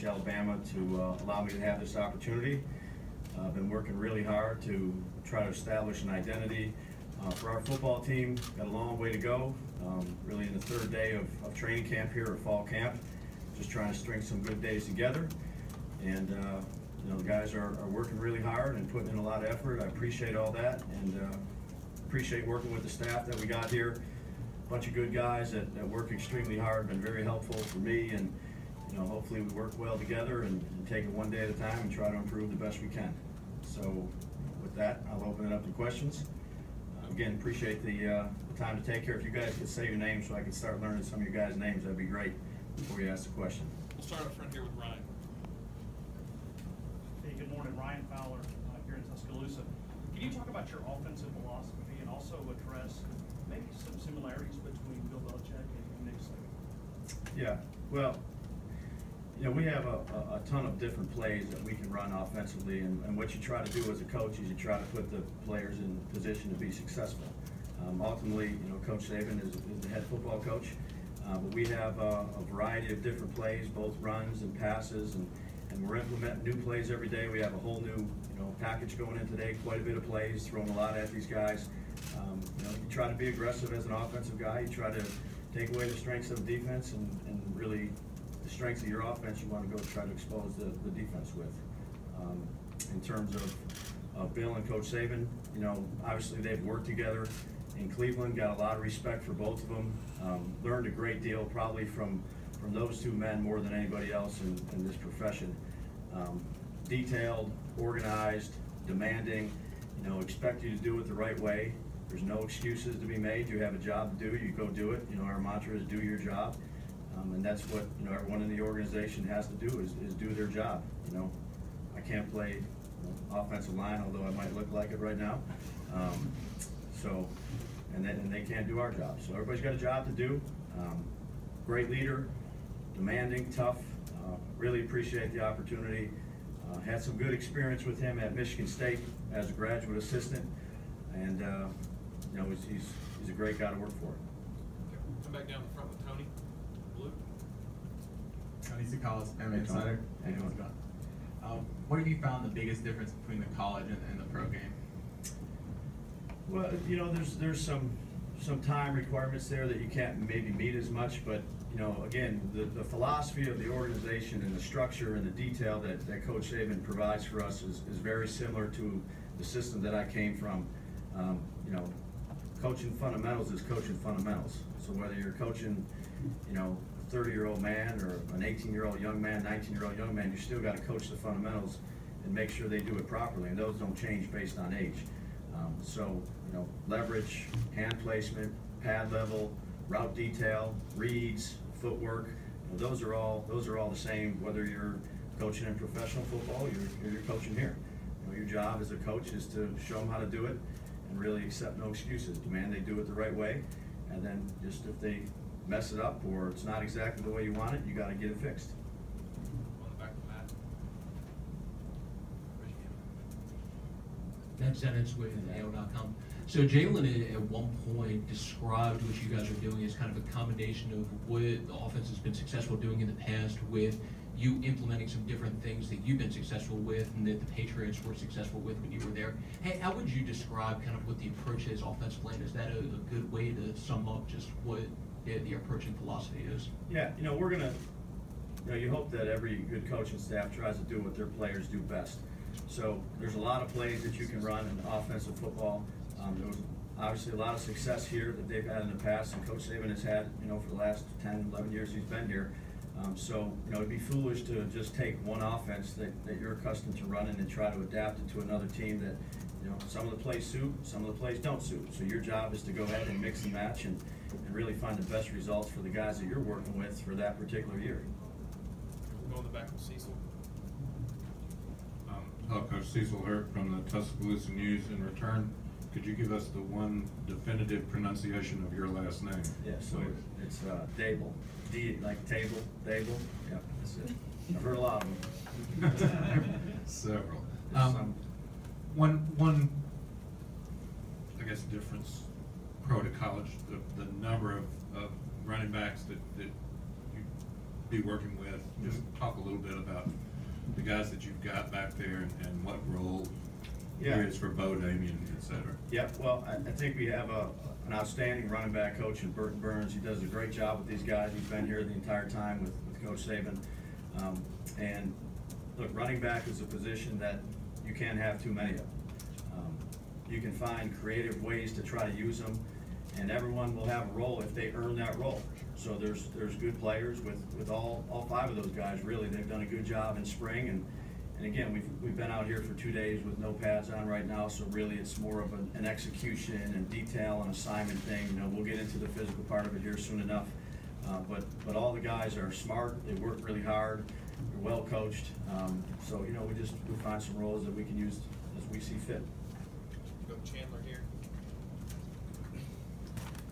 Alabama, to allow me to have this opportunity. I've been working really hard to try to establish an identity for our football team. Got a long way to go. Really in the third day of training camp here, or fall camp. Just trying to string some good days together. And you know, the guys are working really hard and putting in a lot of effort. I appreciate all that, and appreciate working with the staff that we got here. A bunch of good guys that work extremely hard, been very helpful for me, and you know, hopefully we work well together and take it one day at a time and try to improve the best we can. So with that, I'll open it up to questions. Again, appreciate the time to take here. If you guys could say your name so I can start learning some of your guys' names, that'd be great before you ask the question. We'll start up front here with Ryan. Hey, good morning. Ryan Fowler here in Tuscaloosa. Can you talk about your offensive philosophy and also address maybe some similarities between Bill Belichick and Nick Saban? Yeah, well, you know, we have a ton of different plays that we can run offensively, and what you try to do as a coach is you try to put the players in position to be successful. Ultimately, you know, Coach Saban is the head football coach, but we have a variety of different plays, both runs and passes, and we're implementing new plays every day. We have a whole new, you know, package going in today, quite a bit of plays, throwing a lot at these guys. You know, you try to be aggressive as an offensive guy. You try to take away the strengths of the defense, and really the strengths of your offense you want to go try to expose the defense with. In terms of Bill and Coach Saban, you know, obviously they've worked together in Cleveland, got a lot of respect for both of them, learned a great deal probably from those two men more than anybody else in this profession. Detailed, organized, demanding, you know, expect you to do it the right way. There's no excuses to be made. You have a job to do, you go do it. You know, our mantra is do your job. And that's what, you know, everyone in the organization has to do is do their job. You know, I can't play, you know, offensive line, although I might look like it right now. And they can't do our job. So everybody's got a job to do. Great leader, demanding, tough. Really appreciate the opportunity. Had some good experience with him at Michigan State as a graduate assistant, and you know, he's a great guy to work for. Okay. Come back down the front with Tony. Blue. Tony Sakalas, MMA Insider. Hey, how's it going? What have you found the biggest difference between the college and the pro game? Well, you know, there's some time requirements there that you can't maybe meet as much, but you know, again, the philosophy of the organization and the structure and the detail that Coach Saban provides for us is very similar to the system that I came from. You know, coaching fundamentals is coaching fundamentals. So whether you're coaching, you know, a 30-year-old man or an 18-year-old young man, 19-year-old young man, you still got to coach the fundamentals and make sure they do it properly, and those don't change based on age. So, you know, leverage, hand placement, pad level, route detail, reads, footwork, you know, those are all the same whether you're coaching in professional football or you're coaching here. You know, your job as a coach is to show them how to do it and really accept no excuses. Demand they do it the right way, and then just if they mess it up or it's not exactly the way you want it, you got to get it fixed. On the back of Matt. Matt Zenitz with AO.com. So Jalen at one point described what you guys are doing as kind of a combination of what the offense has been successful doing in the past with you implementing some different things that you've been successful with and that the Patriots were successful with when you were there. Hey, how would you describe kind of what the approach is offensively? Is that a good way to sum up just what the approach and philosophy is? Yeah, you know, we're gonna, you know, you hope that every good coaching staff tries to do what their players do best. So there's a lot of plays that you can run in offensive football. There was obviously a lot of success here that they've had in the past, and Coach Saban has had, you know, for the last 10, 11 years he's been here. So, you know, it'd be foolish to just take one offense that you're accustomed to running and try to adapt it to another team that, you know, some of the plays suit, some of the plays don't suit. So your job is to go ahead and mix and match and really find the best results for the guys that you're working with for that particular year. We'll go in the back with Cecil. Hello, Coach Cecil Hurt from the Tuscaloosa News. In return, could you give us the one definitive pronunciation of your last name? Yeah, so it's Daboll. D like table, Daboll. Yeah, that's it. I've heard a lot of them. Several. One, I guess, difference pro to college, the number of running backs that you be working with. Just talk a little bit about the guys that you've got back there and what role he is for Bo, Damien, et cetera. Yep, well, I think we have an outstanding running back coach in Burton Burns. He does a great job with these guys. He's been here the entire time with Coach Saban. And look, running back is a position that you can't have too many of. You can find creative ways to try to use them, and everyone will have a role if they earn that role. So there's good players with all 5 of those guys. Really, they've done a good job in spring, and again, we've been out here for 2 days with no pads on right now. So really, it's more of an execution and detail and assignment thing. You know, we'll get into the physical part of it here soon enough. But all the guys are smart. They work really hard. They're well coached. So you know, we find some roles that we can use as we see fit. Go Chandler here.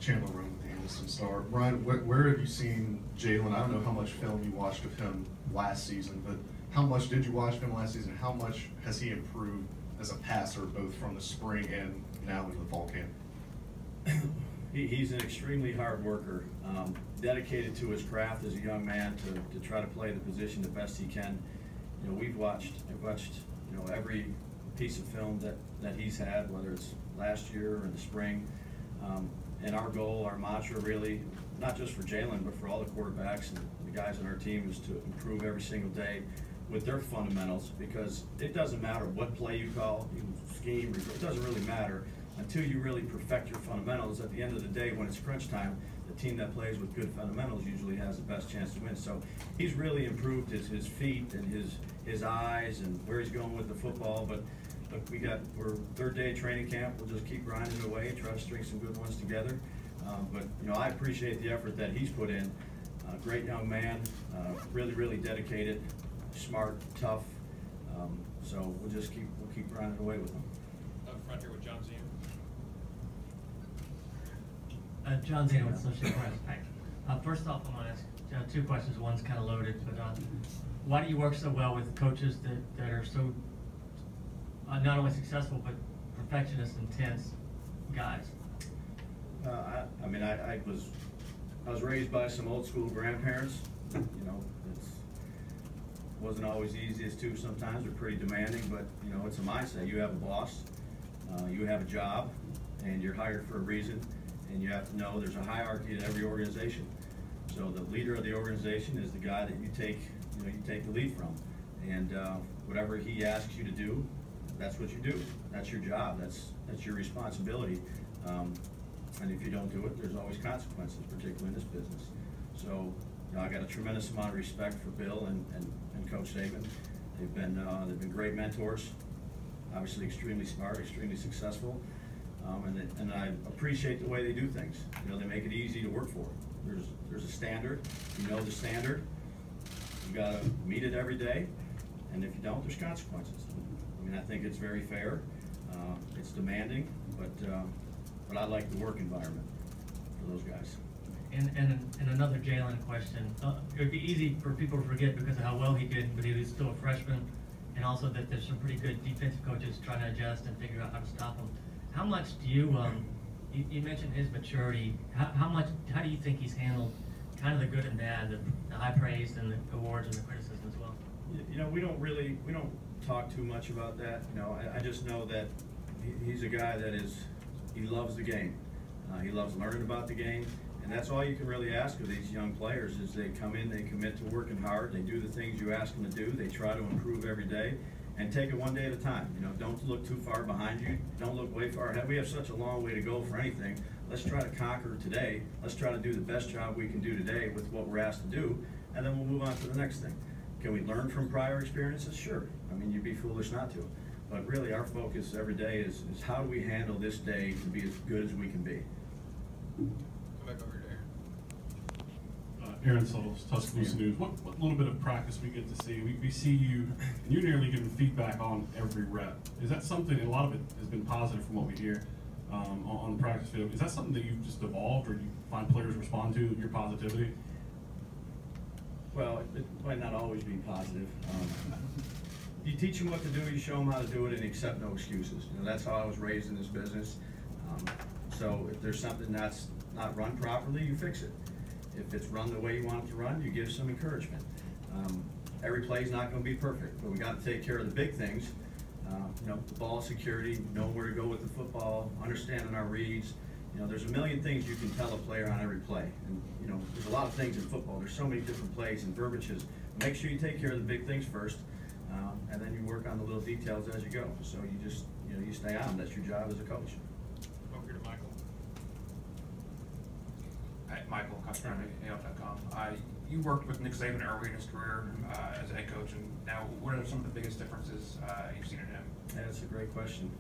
Chandler Rome with the Anderson Star. Ryan, where have you seen Jalen? I don't know how much film you watched of him last season, but how much did you watch of him last season? How much has he improved as a passer, both from the spring and now into the fall camp? He's an extremely hard worker, dedicated to his craft as a young man to try to play the position the best he can. You know, I've watched you know, every piece of film that he's had, whether it's last year or in the spring. And our goal, our mantra really, not just for Jalen, but for all the quarterbacks and the guys on our team, is to improve every single day with their fundamentals, because it doesn't matter what play you call, you scheme, it doesn't really matter until you really perfect your fundamentals. At the end of the day, when it's crunch time, the team that plays with good fundamentals usually has the best chance to win. So he's really improved his feet and his eyes and where he's going with the football. But look, we're 3rd day of training camp. We'll just keep grinding away, try to string some good ones together. But you know, I appreciate the effort that he's put in. Great young man, really dedicated, smart, tough. So we'll keep grinding away with him. Up front here with John Zeno. John Zeno with Associated Press. Hi. First off, I want to ask 2 questions. One's kind of loaded, but why do you work so well with coaches that are so not only successful but perfectionist, intense guys? I mean, I was raised by some old school grandparents. You know, wasn't always the easiest too. Sometimes they're pretty demanding, but you know, it's a mindset. You have a boss, you have a job, and you're hired for a reason. And you have to know there's a hierarchy to every organization. So the leader of the organization is the guy that you take the lead from. And whatever he asks you to do, that's what you do. That's your job. That's your responsibility. And if you don't do it, there's always consequences, particularly in this business. So you know, I got a tremendous amount of respect for Bill and Coach Saban. They've been great mentors. Obviously, extremely smart, extremely successful. And I appreciate the way they do things. You know, they make it easy to work for. There's a standard. You know the standard. You got to meet it every day, and if you don't, there's consequences. I mean, I think it's very fair. It's demanding, but I like the work environment for those guys. And another Jalen question. It would be easy for people to forget because of how well he did, but he was still a freshman, and also that there's some pretty good defensive coaches trying to adjust and figure out how to stop him. How much do you mentioned his maturity, how do you think he's handled kind of the good and bad, the high praise and the awards and the criticism as well? You know, we don't talk too much about that. You know, I just know that he's a guy that he loves the game. He loves learning about the game, and that's all you can really ask of these young players is they come in, they commit to working hard, they do the things you ask them to do, they try to improve every day. And take it one day at a time. You know, don't look too far behind you. Don't look way far ahead. We have such a long way to go for anything. Let's try to conquer today. Let's try to do the best job we can do today with what we're asked to do, and then we'll move on to the next thing. Can we learn from prior experiences? Sure. I mean, you'd be foolish not to. But really, our focus every day is how do we handle this day to be as good as we can be. Come back over here. Aaron Suttles, Tuscaloosa News. What little bit of practice we get to see? We see you, and you're nearly giving feedback on every rep. Is that something, and a lot of it has been positive from what we hear on the practice field, is that something that you've just evolved, or do you find players respond to your positivity? Well, it might not always be positive. You teach them what to do, you show them how to do it, and accept no excuses. You know, that's how I was raised in this business. So if there's something that's not run properly, you fix it. If it's run the way you want it to run, you give some encouragement. Every play is not going to be perfect, but we got to take care of the big things. You know, the ball security, knowing where to go with the football, understanding our reads. You know, there's a million things you can tell a player on every play. And, you know, there's a lot of things in football. There's so many different plays and verbiages. Make sure you take care of the big things first, and then you work on the little details as you go. So you just, you know, you stay on. That's your job as a coach. Over here to Michael. Hi, Michael, AL.com. You worked with Nick Saban early in his career as a head coach, and now what are some of the biggest differences you've seen in him? Yeah, that's a great question.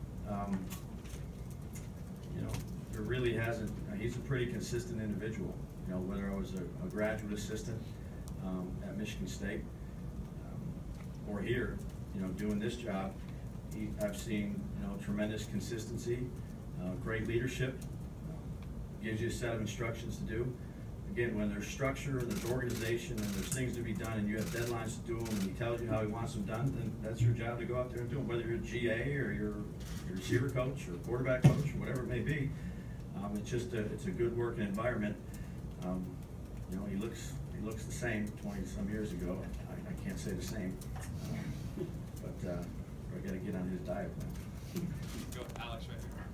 You know, there really hasn't. He's a pretty consistent individual. You know, whether I was a graduate assistant at Michigan State or here, you know, doing this job, I've seen, you know, tremendous consistency, great leadership. Gives you a set of instructions to do. Again, when there's structure, there's organization, and there's things to be done, and you have deadlines to do them, and he tells you how he wants them done, then that's your job to go out there and do them. Whether you're a GA or you're a receiver coach or quarterback coach or whatever it may be, it's just it's a good working environment. You know, he looks the same 20-some years ago. I can't say the same, but I got to get on his diet now. Go Alex right here.